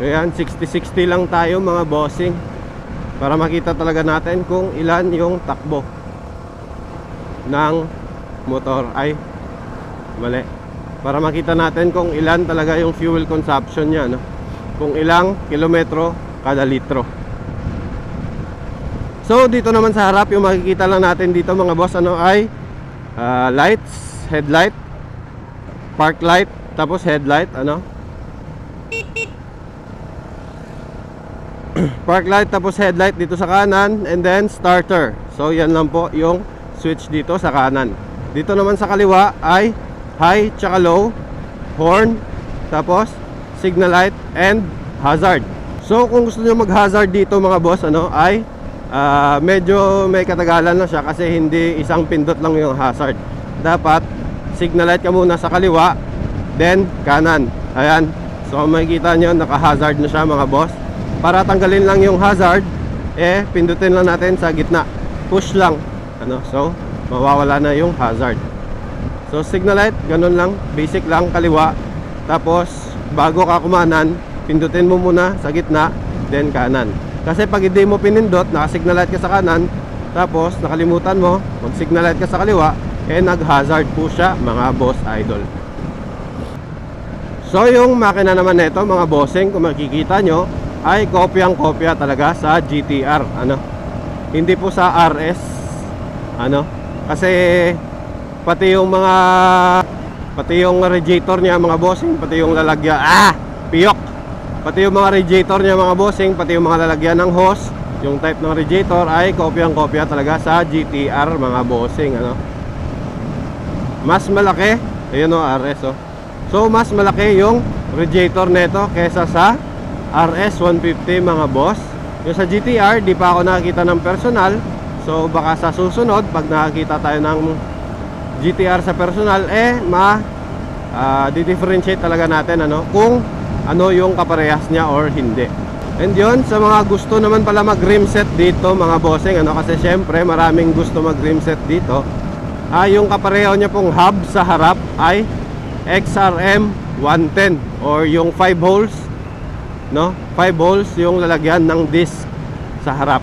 Ayan, 60-60 lang tayo mga bossing, para makita talaga natin kung ilan yung takbo ng motor. Ay, mali. Para makita natin kung ilan talaga yung fuel consumption niya, no? Kung ilang kilometro kada litro. So dito naman sa harap, yung makikita lang natin dito mga boss, ano ay lights, headlight, park light, tapos headlight, ano, park light, tapos headlight dito sa kanan, and then starter. So yan lang po yung switch dito sa kanan. Dito naman sa kaliwa ay high tsaka low, horn, tapos signal light and hazard. So kung gusto nyo mag hazard dito mga boss, ano ay medyo may katagalan na siya, kasi hindi isang pindot lang yung hazard. Dapat signal light ka muna sa kaliwa, then kanan. Ayan. So makikita nyo, naka-hazard na siya mga boss. Para tanggalin lang yung hazard, pindutin lang natin sa gitna. Push lang. Ano? So mawawala na yung hazard. So signal light, ganun lang, basic lang, kaliwa. Tapos bago ka kumanan, pindutin mo muna sa gitna, then kanan. Kasi pag hindi mo pinindot, naka-signal light ka sa kanan, tapos nakalimutan mo, mag-signal light ka sa kaliwa, nag-hazard po siya mga boss idol. So yung makina naman nito mga bossing, kung makikita nyo, ay kopyang-kopya talaga sa GTR, ano? Hindi po sa RS, ano? Kasi pati yung radiator niya mga bossing, pati yung lalagyan, piyok! Pati yung mga radiator niya mga bossing, pati yung mga lalagyan ng hose, yung type ng radiator ay kopyang-kopya talaga sa GTR mga bossing, ano? Mas malaki, ayun o, RS o. So mas malaki yung radiator nito kesa sa RS 150 mga boss. Yung sa GTR, di pa ako nakakita ng personal. So baka sa susunod, pag nakakita tayo ng GTR sa personal, di-differentiate talaga natin, ano, kung ano yung kaparehas niya or hindi. And yun, sa mga gusto naman pala mag rim set dito mga bossing, ano, kasi syempre maraming gusto mag rim set dito. Yung kapareho niya pong hub sa harap ay XRM 110, or yung 5 holes, no? 5 holes yung lalagyan ng disc sa harap.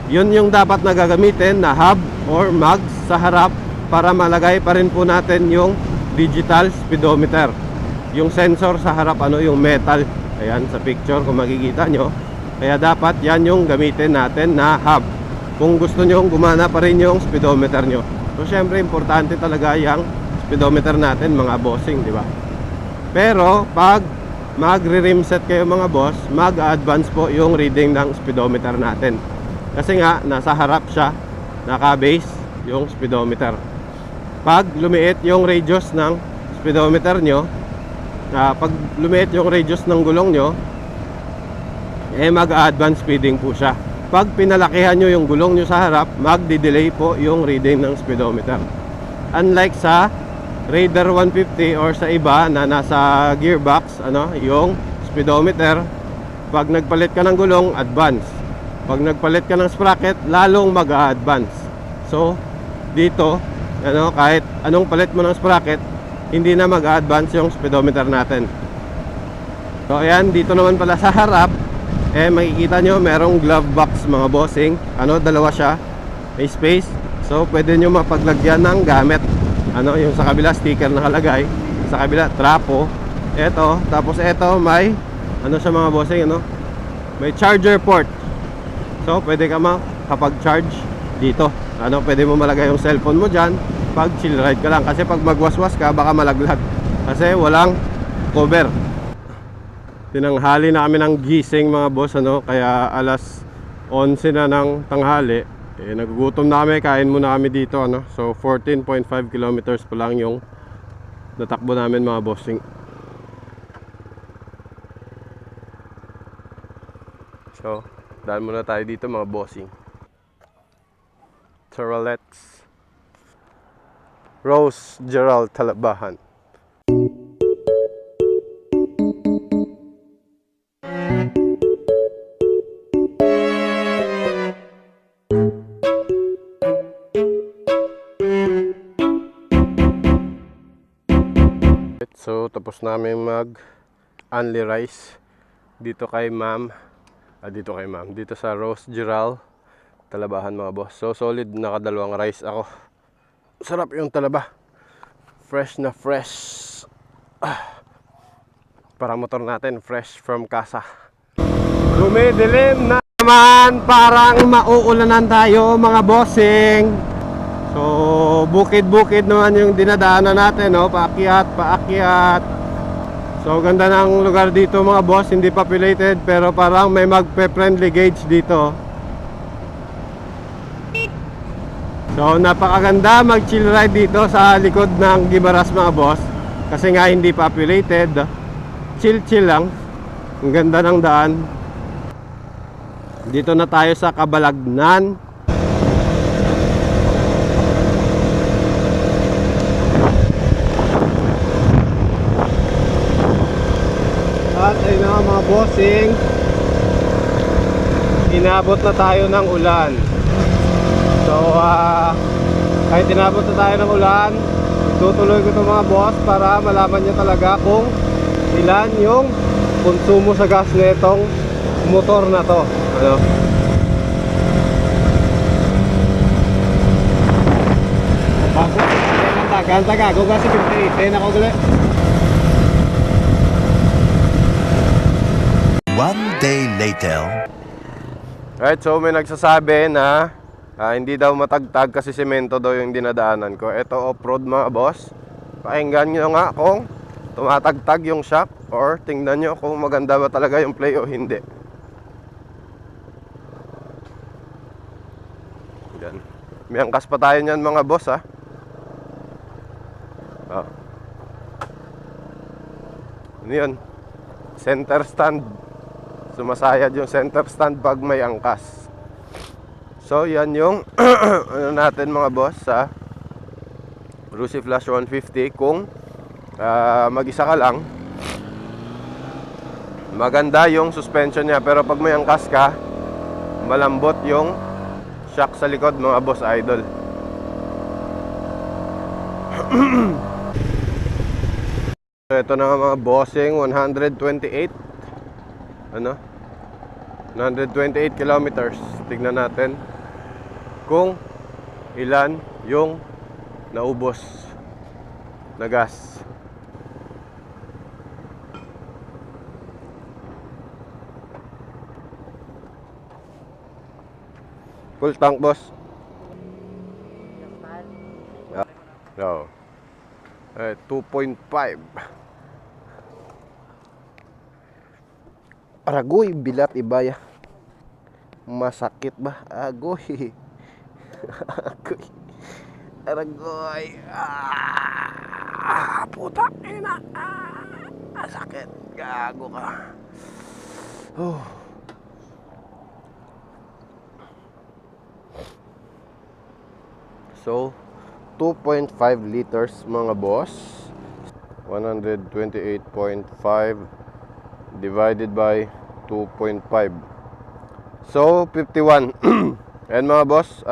Yun yung dapat na gagamitin na hub or mags sa harap, para malagay pa rin po natin yung digital speedometer. Yung sensor sa harap, ano, yung metal. Ayan sa picture kung makikita nyo. Kaya dapat yan yung gamitin natin na hub kung gusto nyo gumana pa rin yung speedometer nyo. So syempre importante talaga yung speedometer natin mga bossing, di ba? Pero pag magre-rim set kayo mga boss, mag-advance po yung reading ng speedometer natin. Kasi nga nasa harap siya, naka-base yung speedometer. Pag lumiit yung radius ng speedometer nyo, pag lumiit yung radius ng gulong nyo, mag-advance speeding po siya. Pag pinalakihan nyo yung gulong nyo sa harap, magdi-delay po yung reading ng speedometer. Unlike sa Raider 150 or sa iba na nasa gearbox, ano, yung speedometer, pag nagpalit ka ng gulong, advance. Pag nagpalit ka ng sprocket, lalong mag-advance. So dito, ano, kahit anong palit mo ng sprocket, hindi na mag-advance yung speedometer natin. So ayan, dito naman pala sa harap, makikita nyo merong glove box mga bossing. Ano, dalawa siya, may space. So pwede nyo mapaglagyan ng gamit. Ano, yung sa kabila sticker nakalagay, sa kabila trapo. Eto, tapos eto may ano sa mga bossing, ano, may charger port. So pwede ka makapag-charge dito. Ano, pwede mo malagay yung cellphone mo dyan pag chill ride ka lang, kasi pag magwaswas ka baka malaglag kasi walang cover. Tinanghali na kami ng gising mga boss, ano, kaya alas 11 na ng tanghali. Nagugutom na kami, kain muna kami dito, ano. So 14.5 kilometers pa lang yung natakbo namin mga bossing. So dahil muna tayo dito mga bossing. Toralettes Rose Gerald Talabahan. So tapos namin mag only rice. dito kay ma'am. Dito sa Rose Giral Talabahan mga boss. So solid, nakadalawang rice ako. Sarap yung talaba. Fresh na fresh. Para motor natin, fresh from casa. Dumidilim na naman, parang mauulanan tayo mga bossing. So bukid-bukid naman yung dinadaanan natin, no? Paakyat. So ganda ng lugar dito mga boss, hindi populated pero parang may magpe-friendly gauge dito. So napakaganda mag-chill ride dito sa likod ng Gimaras mga boss. Kasi nga hindi populated. Chill lang. Ang ganda ng daan. Dito na tayo sa Cabalagnan. At ayun na mga bossing, inabot na tayo ng ulan. So kahit inabot na tayo ng ulan, itutuloy ko ito mga boss para malaman nyo talaga kung ilan yung konsumo sa gas netong motor na to. Ano? Bago, ganta ka, kung kasi 58 ako gali. One day later. Right, so may nagsasabi na hindi daw matagtag kasi semento daw yung dinadaanan ko. Ito off-road mga boss. Pakinggan nyo nga kung tumatagtag yung shock or tingnan nyo kung maganda ba talaga yung play o hindi. Yan. May angkas pa tayo nyan mga boss ha. Ano yun? Center stand. Sumasayad yung center stand pag may angkas. So yan yung ano natin mga boss sa Rusi Flash 150. Kung mag-isa ka lang, maganda yung suspension niya, pero pag may angkas ka, malambot yung shock sa likod mga boss idol. Ito na nga mga bossing, 128 128 kilometers. Tignan natin kung ilan yung naubos na gas. Full tank boss. No. 2.5. Aragoy, bilat ibaya. Masakit ba? Agoy. Agoy. Aragoy. Puta ina. Sakit. Gago ka. So 2.5 liters mga boss. 128.5 divided by 2.5. So 51. And mga boss,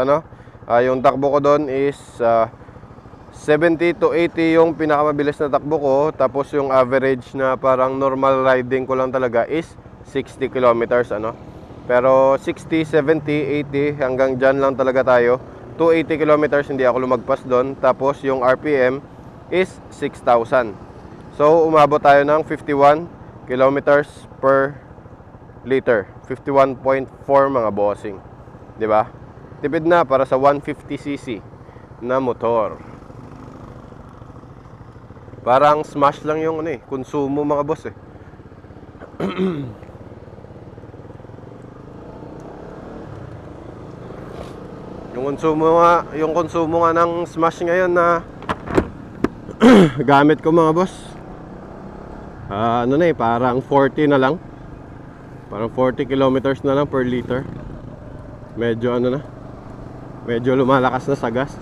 yung takbo ko doon is 70 to 80 yung pinakamabilis na takbo ko. Tapos yung average na parang normal riding ko lang talaga is 60 kilometers Pero 60, 70, 80 hanggang dyan lang talaga tayo. 280 kilometers hindi ako lumagpas doon. Tapos yung RPM is 6,000. So umabot tayo ng 51 kilometers per liter. 51.4 mga bossing. 'Di ba? Tipid na para sa 150cc na motor. Parang smash lang yung konsumo mga boss Yung konsumo nga ng smash ngayon na gamit ko mga boss. Parang 40 na lang. Parang 40 kilometers na lang per liter. Medyo medyo lumalakas na sa gas.